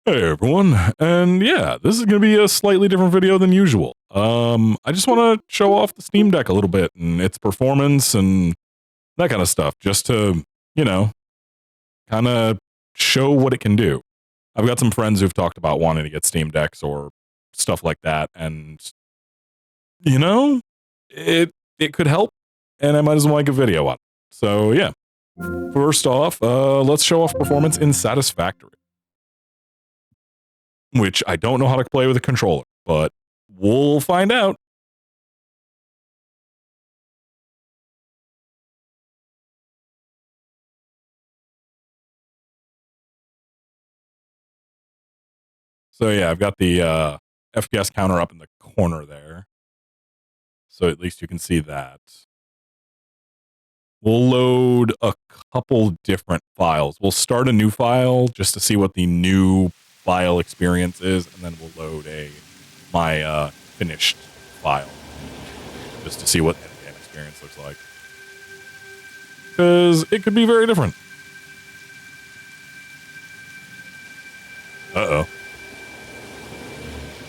Hey everyone, and yeah, this is going to be a slightly different video than usual. I just want to show off the Steam Deck a little bit and its performance and that kind of stuff, just to, you know, kind of show what it can do. I've got some friends who've talked about wanting to get Steam Decks or stuff like that, and, you know, it could help, and I might as well make a video on it. So yeah, first off, let's show off performance in Satisfactory, which I don't know how to play with a controller, but we'll find out. So yeah, I've got the FPS counter up in the corner there, so at least you can see that. We'll load a couple different files. We'll start a new file just to see what the new file experience is, and then we'll load my finished file just to see what the end experience looks like, because it could be very different. Uh-oh.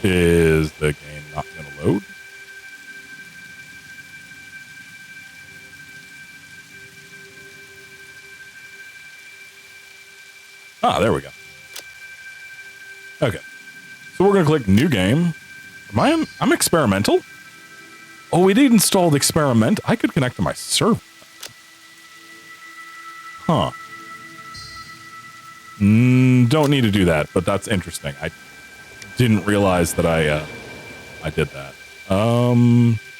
Is the game not going to load? Ah, there we go. Okay. So we're going to click New Game. I'm experimental? Oh, we did install the experiment. I could connect to my server. Huh. Don't need to do that, but that's interesting. I didn't realize that I did that.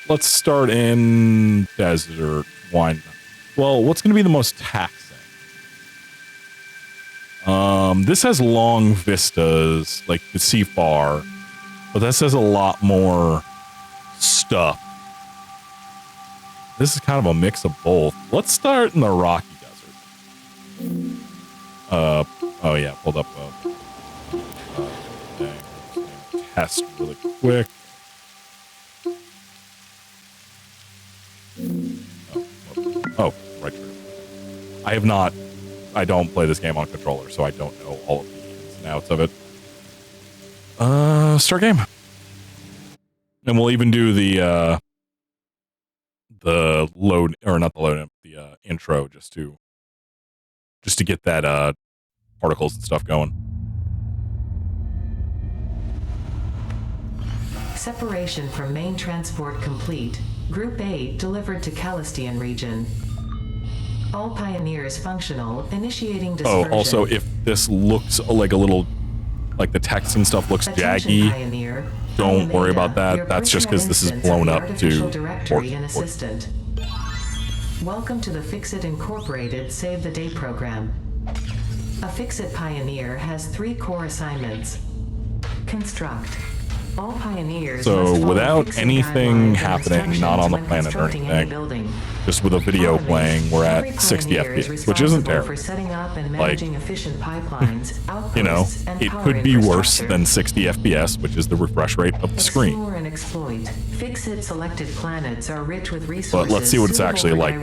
Let's start in desert. Why not? Well, what's going to be the most taxing? This has long vistas, like you can see far, but this has a lot more stuff. This is kind of a mix of both. Let's start in the Rocky Desert. Oh yeah, pulled up test really quick. Oh, right. I don't play this game on controller, so I don't know all of the ins and outs of it. Start game. And we'll even do the load, or not the load, the intro, just to get that particles and stuff going. Separation from main transport complete. Group A delivered to Calistian region. All Pioneers functional, initiating dispersion. Oh, also, if this looks like a little, like the text and stuff looks jaggy, Pioneer, don't worry about that. That's just because this is blown up to directory and assistant. Welcome to the Fixit Incorporated Save the Day program. A Fixit Pioneer has 3 core assignments. Construct. All Pioneers so without anything happening, not on the planet or anything, just with a video playing, we're at 60 FPS, which isn't terrible. Like, you know, it could be worse than 60 FPS, which is the refresh rate of the screen. Fixit selected planets are rich with resources. But let's see what it's actually like.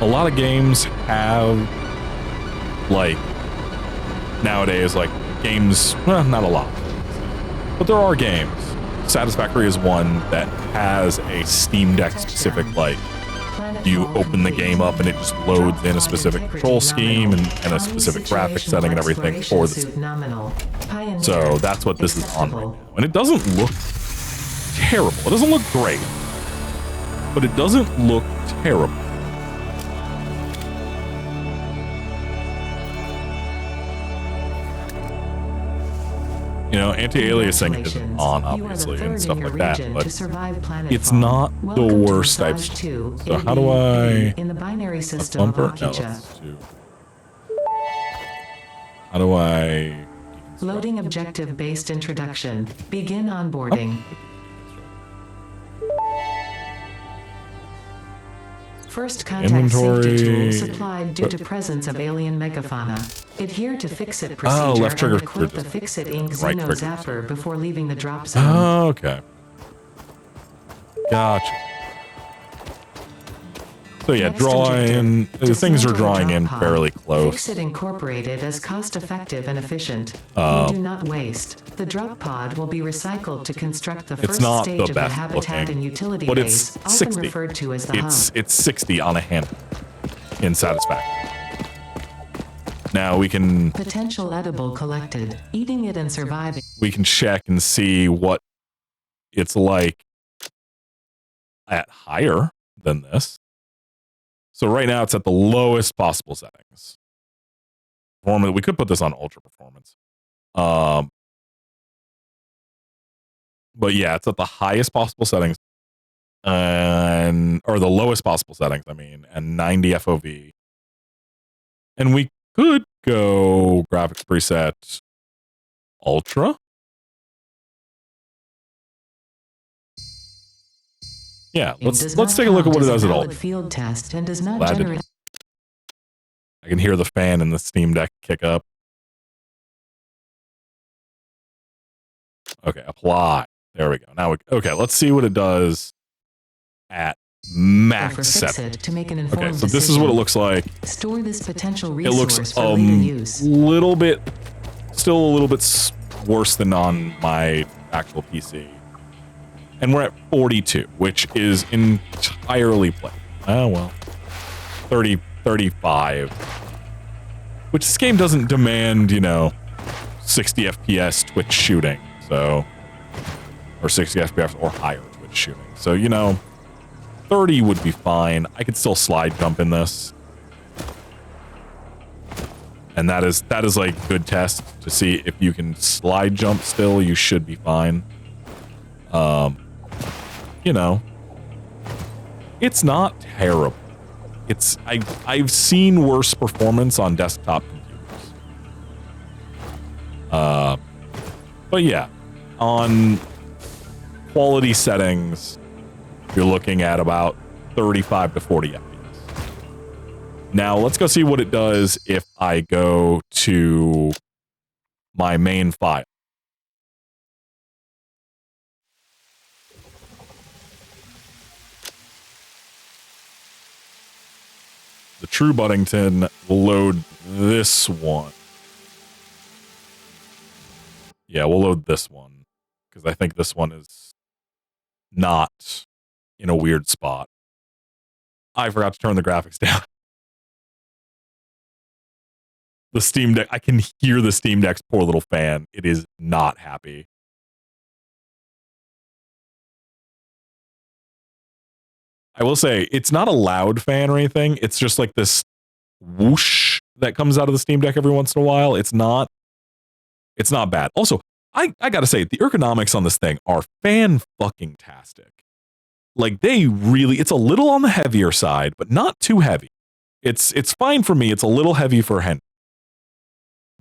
A lot of games have, like, nowadays, like, games, well, not a lot, but there are games. Satisfactory is one that has a Steam Deck specific, like, you open the game up and it just loads in a specific control scheme and a specific graphic setting and everything for the Steam. So that's what this is on right now. And it doesn't look terrible. It doesn't look great, but it doesn't look terrible. You know, anti-aliasing isn't on, obviously, and stuff like that, but it's not the worst type stuff. So how do I... In the binary system bumper? No, let's do... How do I... Loading objective-based introduction. Begin onboarding. First contact safety tool supplied due to presence of alien megafauna. Adhere to Fixit procedure left trigger and equip the Fixit Inc. right Xeno Zapper before leaving the drop zone. Oh, okay. Gotcha. So yeah, drawing, things are drawing in fairly close. Fixit Incorporated is cost-effective and efficient. You do not waste. The drop pod will be recycled to construct the first stage of the habitat and utility base, often referred to as the hub. It's 60 on a hand in Satisfactory. Now we can... Potential edible collected. Eating it and surviving. We can check and see what it's like at higher than this. So right now it's at the lowest possible settings. We could put this on ultra performance. But yeah, it's at the highest possible settings. Or the lowest possible settings, I mean, and 90 FOV. And we could go graphics preset ultra. Yeah, let's take a look at what it does at ultra. Field test and does not generate. I can hear the fan in the Steam Deck kick up. Okay, apply. There we go. Now, okay, let's see what it does at max setting. Okay, so this is what it looks like. Store this potential resource. It looks for later use. still a little bit worse than on my actual PC. And we're at 42, which is entirely playable. Oh, well. 30, 35. Which this game doesn't demand, 60 FPS Twitch shooting. So, or 60 FPS or higher Twitch shooting. So, 30 would be fine. I could still slide jump in this. And that is like good test to see if you can slide jump still, you should be fine. It's not terrible. I've seen worse performance on desktop computers. But yeah, on quality settings, you're looking at about 35 to 40 FPS. Now let's go see what it does if I go to my main file. The True Buddington will load this one. Yeah, we'll load this one because I think this one is not in a weird spot. I forgot to turn the graphics down. The Steam Deck, I can hear the Steam Deck's poor little fan. It is not happy. I will say, it's not a loud fan or anything. It's just like this whoosh that comes out of the Steam Deck every once in a while. It's not bad. Also, I gotta say, the ergonomics on this thing are fan-fucking-tastic. Like, it's a little on the heavier side, but not too heavy. It's fine for me. It's a little heavy for Henry.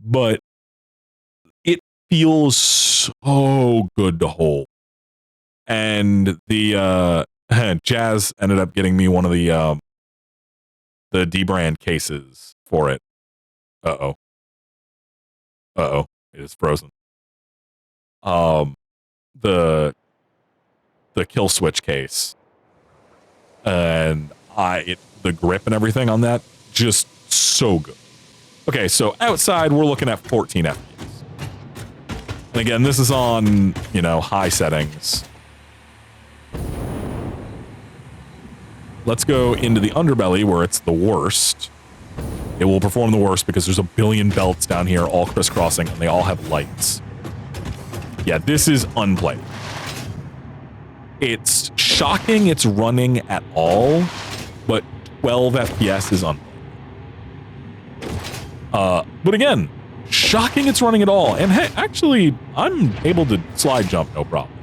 But it feels so good to hold. And the Jazz ended up getting me one of the D-brand cases for it. Uh-oh. It is frozen. The kill switch case. And the grip and everything on that, just so good. Okay, so outside, we're looking at 14 FPS. And again, this is on, high settings. Let's go into the underbelly where it's the worst. It will perform the worst because there's a billion belts down here all crisscrossing and they all have lights. Yeah, this is unplayable. It's shocking it's running at all, but 12 FPS is unplayable. But again, shocking it's running at all. And hey, actually, I'm able to slide jump, no problem.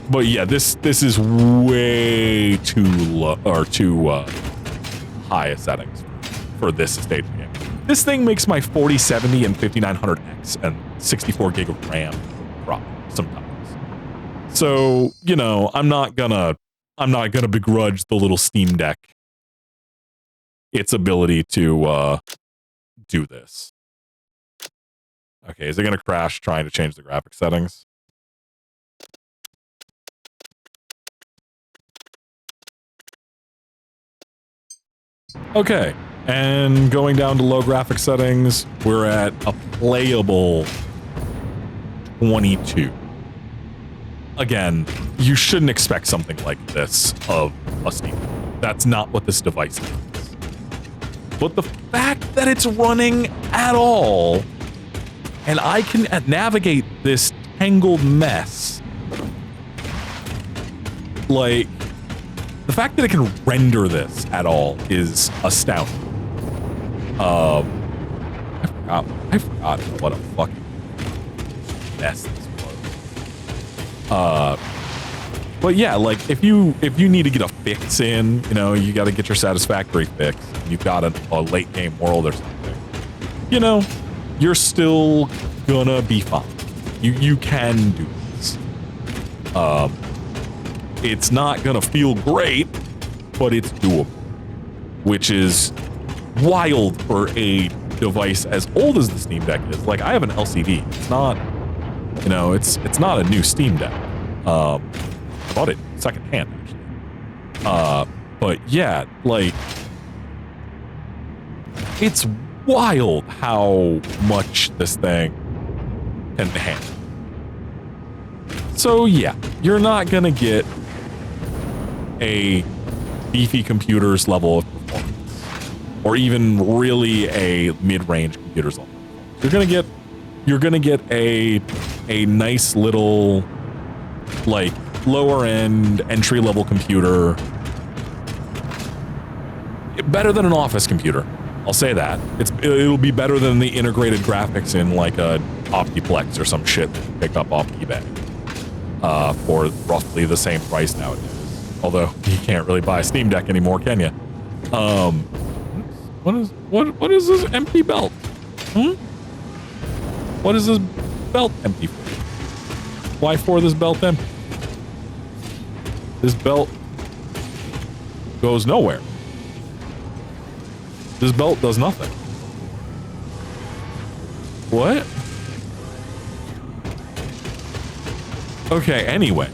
But yeah, this is way too low or too high settings for this stage of the game. This thing makes my 4070 and 5900X and 64 gig of RAM drop sometimes. So, I'm not gonna begrudge the little Steam Deck its ability to do this. Okay, is it gonna crash trying to change the graphic settings? Okay, and going down to low graphic settings, we're at a playable 22. Again, you shouldn't expect something like this of a Steam Deck. That's not what this device is. But the fact that it's running at all, and I can navigate this tangled mess, like, the fact that it can render this at all is astounding. I forgot what a fucking mess this was. But yeah, like if you need to get a fix in, you know, you got to get your satisfactory fix. You've got a late game world or something. You know, you're still gonna be fine. You can do this. It's not gonna feel great, but it's doable, which is wild for a device as old as the Steam Deck is. Like, I have an LCD. It's not, you know, it's not a new Steam Deck. I bought it secondhand, actually. But yeah, like, it's wild how much this thing can handle. So yeah, you're not gonna get a beefy computer's level of performance, or even really a mid-range computer's level. You're gonna get a nice little, like, lower end entry level computer, better than an office computer. I'll say that. It'll be better than the integrated graphics in like a Optiplex or some shit that you pick up off eBay for roughly the same price nowadays. Although you can't really buy a Steam Deck anymore, can you? What is this empty belt? What is this belt empty for? Why for this belt empty? This belt goes nowhere. This belt does nothing. What? Okay, anyway.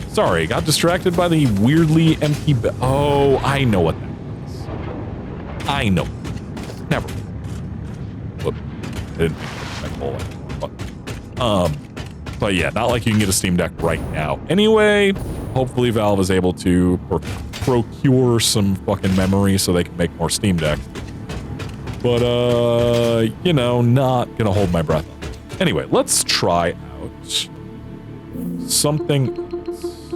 Sorry, got distracted by the weirdly empty belt. Oh, I know what that is. I know. Never. Whoop. I didn't think that whole but yeah, not like you can get a Steam Deck right now. Anyway, hopefully Valve is able to procure some fucking memory so they can make more Steam Decks. But, you know, not gonna hold my breath. Anyway, let's try out something else.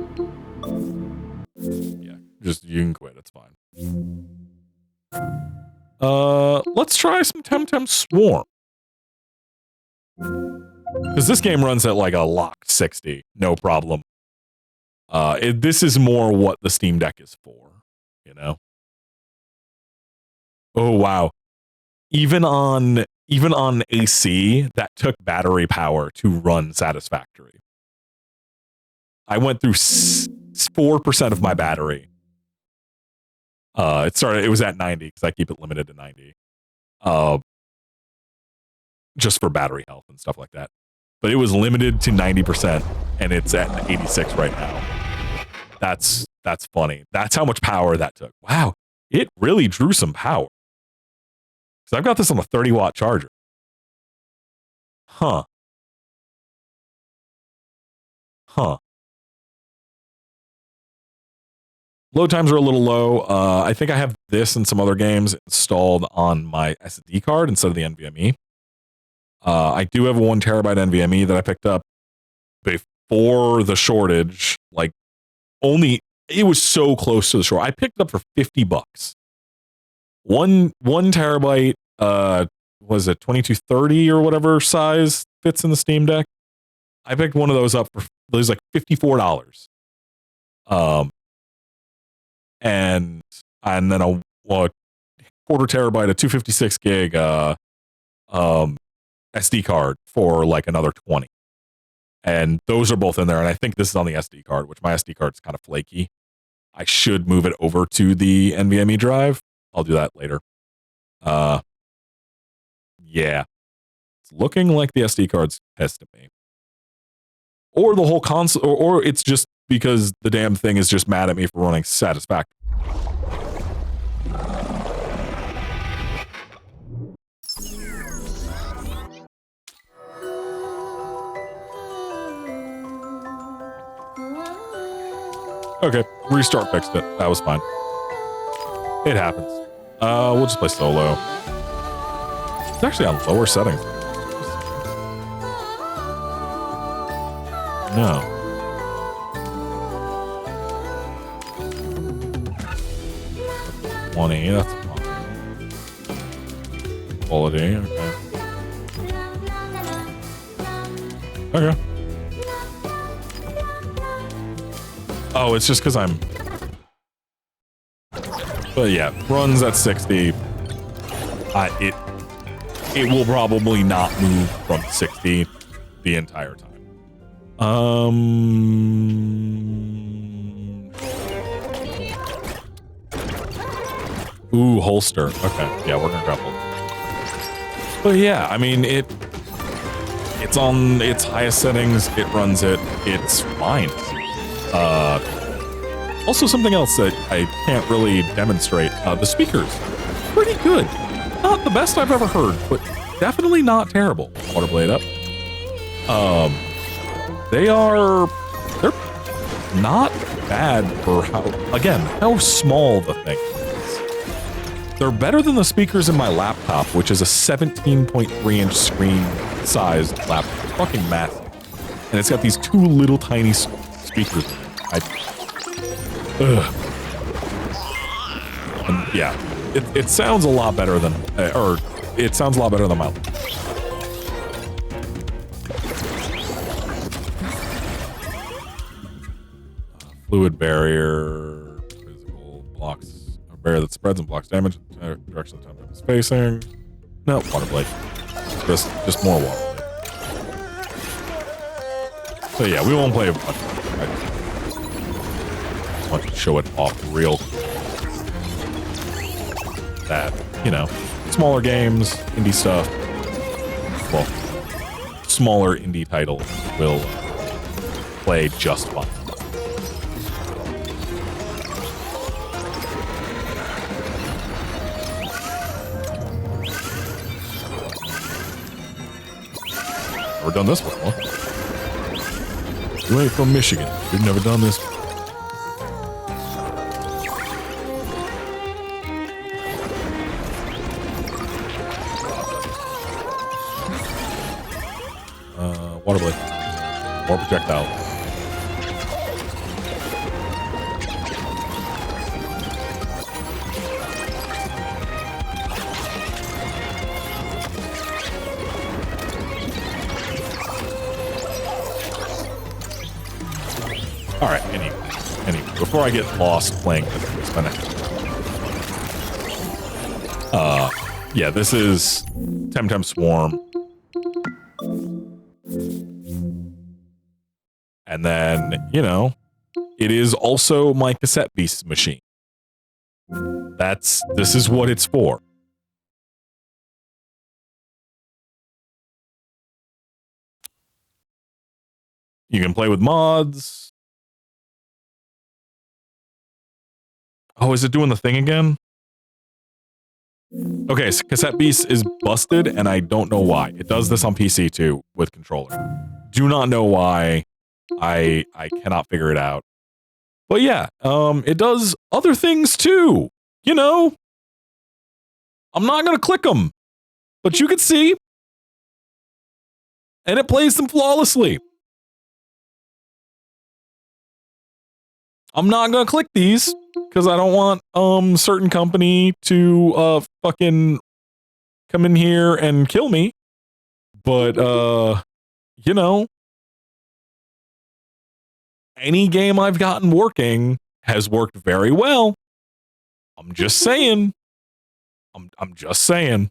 Yeah, just, you can quit, it's fine. Let's try some Temtem Swarm. Because this game runs at like a locked 60, no problem. This is more what the Steam Deck is for, you know? Oh, wow. Even on AC, that took battery power to run satisfactory. I went through 4% of my battery. It was at 90 because I keep it limited to 90. Just for battery health and stuff like that. But it was limited to 90%, and it's at 86 right now. That's funny. That's how much power that took. Wow, it really drew some power. Because I've got this on a 30-watt charger. Huh. Load times are a little low. I think I have this and some other games installed on my SD card instead of the NVMe. I do have a 1 terabyte NVMe that I picked up before the shortage. Like, it was so close to the short. I picked it up for $50. One terabyte, was it 2230 or whatever size fits in the Steam Deck? I picked one of those up for, it was like $54. And then a quarter terabyte, a 256 gig, SD card for like another 20. And those are both in there. And I think this is on the SD card, which my SD card is kind of flaky. I should move it over to the NVMe drive. I'll do that later. Yeah. It's looking like the SD card's pissed at me. Or the whole console, or it's just because the damn thing is just mad at me for running satisfactory. Okay, restart fixed it. That was fine. It happens. We'll just play solo. It's actually on lower settings. No. That's 20, that's fine. Quality, okay. Okay. Oh, it's just because I'm... But yeah, runs at 60. It will probably not move from 60 the entire time. Ooh, holster. Okay, yeah, we're gonna grab holster. But yeah, I mean, it's on its highest settings. It runs it. It's fine. Also, something else that I can't really demonstrate. The speakers, pretty good. Not the best I've ever heard, but definitely not terrible. Waterblade up. They're not bad for how small the thing is. They're better than the speakers in my laptop, which is a 17.3-inch screen sized laptop. It's fucking massive. And it's got these two little tiny speakers in it. And yeah, it sounds a lot better than, it sounds a lot better than my laptop. Fluid barrier, physical blocks, a barrier that spreads and blocks damage in the direction the template is facing. No, water blade. Just more water blade. So yeah, we won't play a bunch. I just want to show it off real. That, you know, smaller games, indie stuff. Well, smaller indie titles will play just fine. Never done this before. You ain't from Michigan. You've never done this before. Water blade. More projectile. All right. Anyway, before I get lost playing this, yeah, this is Temtem Swarm. And then, you know, it is also my cassette beast machine. This is what it's for. You can play with mods. Oh, is it doing the thing again? Okay, so Cassette Beast is busted, and I don't know why. It does this on PC too, with controller. Do not know why. I cannot figure it out. But yeah, it does other things too. You know, I'm not gonna click them, but you can see, and it plays them flawlessly. I'm not gonna click these because I don't want certain company to fucking come in here and kill me. But you know, any game I've gotten working has worked very well. I'm just saying. I'm just saying.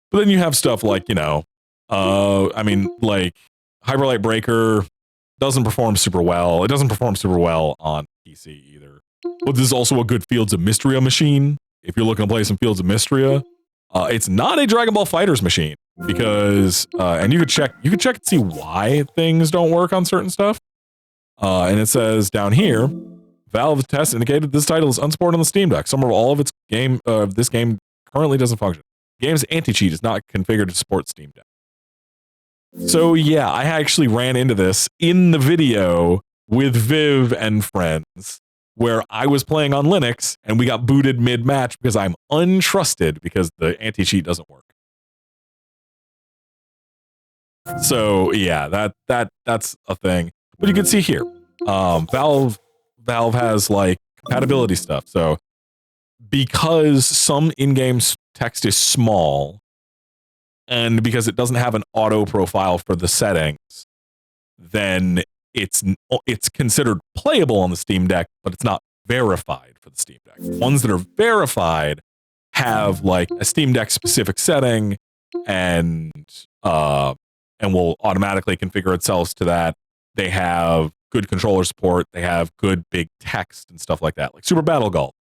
But then you have stuff like, you know, I mean, like Hyperlight Breaker doesn't perform super well. It doesn't perform super well on PC either. But this is also a good Fields of Mystria machine. If you're looking to play some Fields of Mystria, it's not a Dragon Ball FighterZ machine because, and you could check and see why things don't work on certain stuff. And it says down here, Valve test indicated this title is unsupported on the Steam Deck. Some or all of its game, this game currently doesn't function. The game's anti-cheat is not configured to support Steam Deck. So yeah, I actually ran into this in the video with Viv and friends where I was playing on Linux and we got booted mid-match because I'm untrusted because the anti-cheat doesn't work. So yeah, that's a thing. But you can see here, Valve has like compatibility stuff. So because some in-game text is small, and because it doesn't have an auto profile for the settings, then it's considered playable on the Steam Deck, but it's not verified for the Steam Deck. Ones that are verified have like a Steam Deck specific setting and will automatically configure itself to that. They have good controller support. They have good big text and stuff like that. Like Super Battle Golf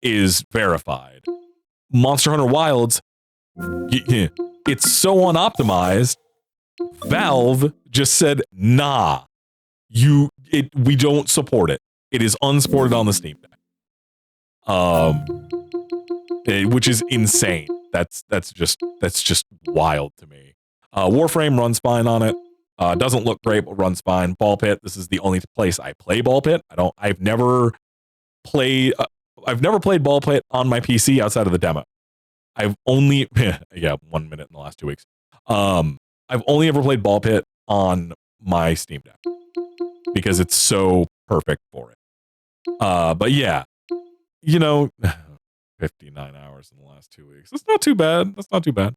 is verified. Monster Hunter Wilds, it's so unoptimized. Valve just said, nah, we don't support it. It is unsupported on the Steam Deck. Which is insane. That's just wild to me. Warframe runs fine on it. Doesn't look great, but runs fine. Ball Pit, this is the only place I play Ball Pit. I've never played Ball Pit on my PC outside of the demo. I've only 1 minute in the last 2 weeks. I've only ever played Ball Pit on my Steam Deck because it's so perfect for it. But yeah, 59 hours in the last 2 weeks. That's not too bad.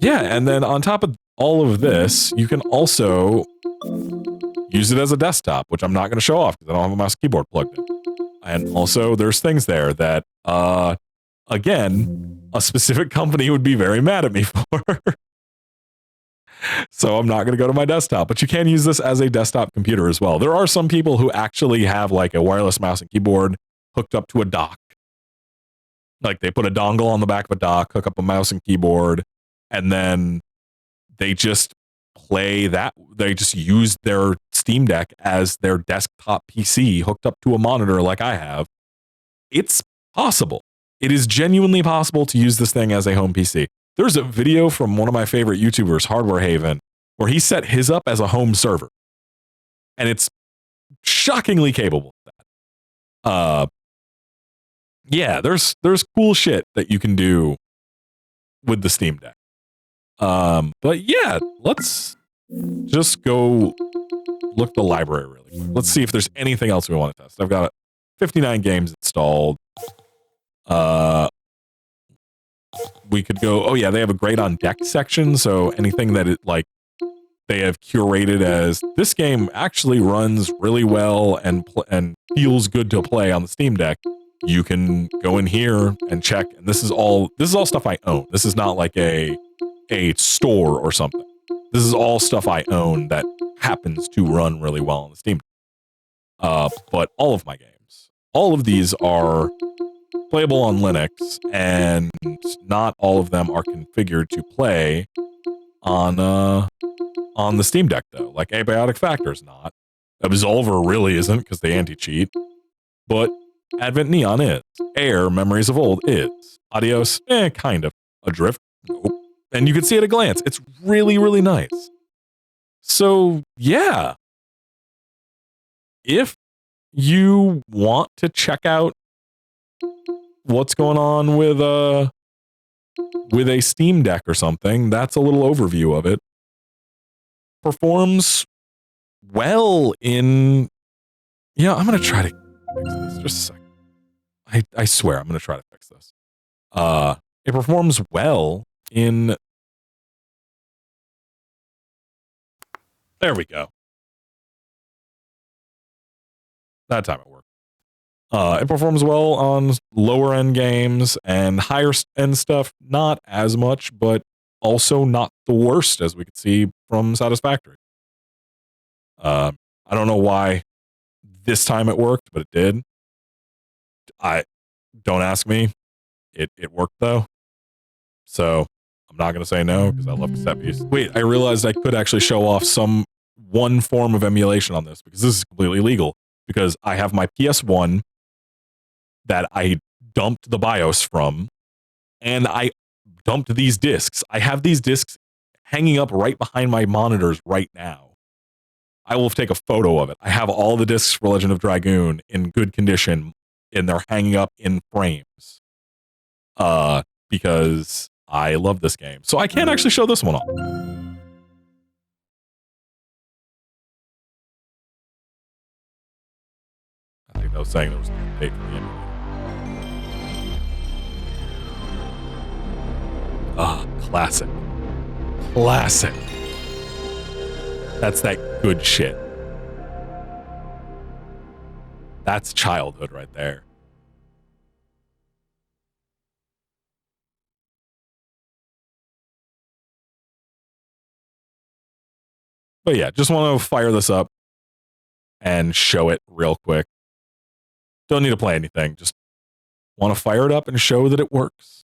Yeah, and then on top of all of this, you can also use it as a desktop, which I'm not going to show off because I don't have a mouse and keyboard plugged in. And also, there's things there that, again, a specific company would be very mad at me for. So I'm not going to go to my desktop, but you can use this as a desktop computer as well. There are some people who actually have like a wireless mouse and keyboard hooked up to a dock. Like they put a dongle on the back of a dock, hook up a mouse and keyboard, and then they just play that. They just use their Steam Deck as their desktop PC hooked up to a monitor like I have. It's possible. It is genuinely possible to use this thing as a home PC. There's a video from one of my favorite YouTubers, Hardware Haven, where he set his up as a home server. And it's shockingly capable of that. Yeah, there's cool shit that you can do with the Steam Deck. But yeah, let's just go look at the library really quick. Let's see if there's anything else we want to test. I've got 59 games installed. We could go, oh yeah, they have a great on deck section, so anything that they have curated as this game actually runs really well and feels good to play on the Steam Deck, you can go in here and check. And this is all stuff I own. This is not like a store or something. This is all stuff I own that happens to run really well on the Steam Deck. But all of my games, all of these are playable on Linux, and not all of them are configured to play on the Steam Deck though. Like Abiotic Factor's not. Absolver really isn't because they anti-cheat. But Advent Neon is. Air, Memories of Old is. Adios, kind of. Adrift, nope. And you can see at a glance, it's really, really nice. So yeah, if you want to check out what's going on with a Steam Deck or something, that's a little overview of it. Performs well in... Yeah, I'm going to try to fix this. Just a second. I swear I'm going to try to fix this. It performs well in... There we go. That time it worked. It performs well on lower end games, and higher end stuff, not as much, but also not the worst, as we could see from Satisfactory. I don't know why this time it worked, but it did. Don't ask me. It worked though. So I'm not going to say no because I love cassette views. Wait, I realized I could actually show off one form of emulation on this because this is completely legal, because I have my PS1 that I dumped the BIOS from, and I dumped these discs. I have these discs hanging up right behind my monitors right now. I will take a photo of it. I have all the discs for Legend of Dragoon in good condition, and they're hanging up in frames. Because I love this game. So I can't actually show this one off. I think I was saying there was no date for the emulator. Classic. Classic. That's that good shit. That's childhood right there. But yeah, just want to fire this up and show it real quick. Don't need to play anything. Just want to fire it up and show that it works.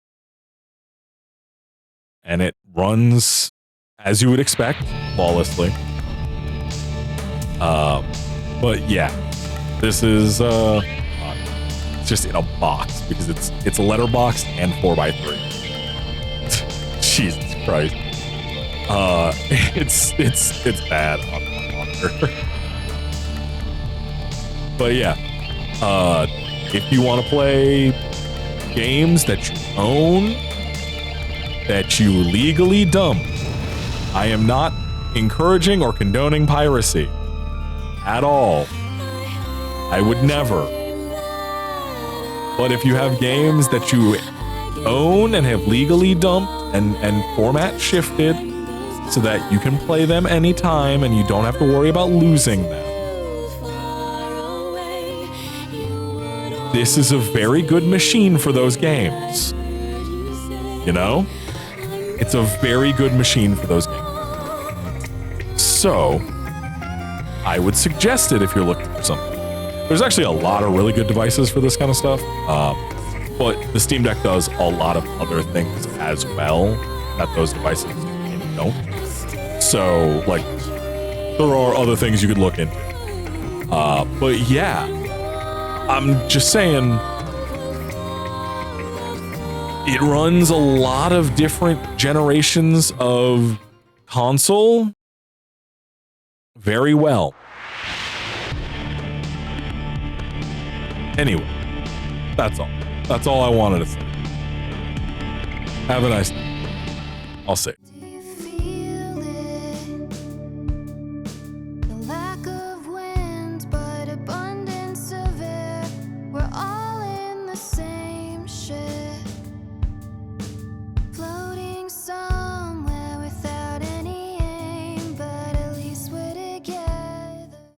And it runs as you would expect, flawlessly. But yeah, this is it's just in a box because it's letterboxed and 4x3. Jesus Christ. It's bad on my monitor. But yeah, if you want to play games that you own, that you legally dump, I am not encouraging or condoning piracy at all. I would never. But if you have games that you own and have legally dumped and format shifted so that you can play them anytime and you don't have to worry about losing them, this is a very good machine for those games. You know? It's a very good machine for those games. So, I would suggest it if you're looking for something. There's actually a lot of really good devices for this kind of stuff, but the Steam Deck does a lot of other things as well that those devices don't. So, like, there are other things you could look into. But yeah, I'm just saying, it runs a lot of different generations of console very well. Anyway, that's all. That's all I wanted to say. Have a nice day. I'll say it.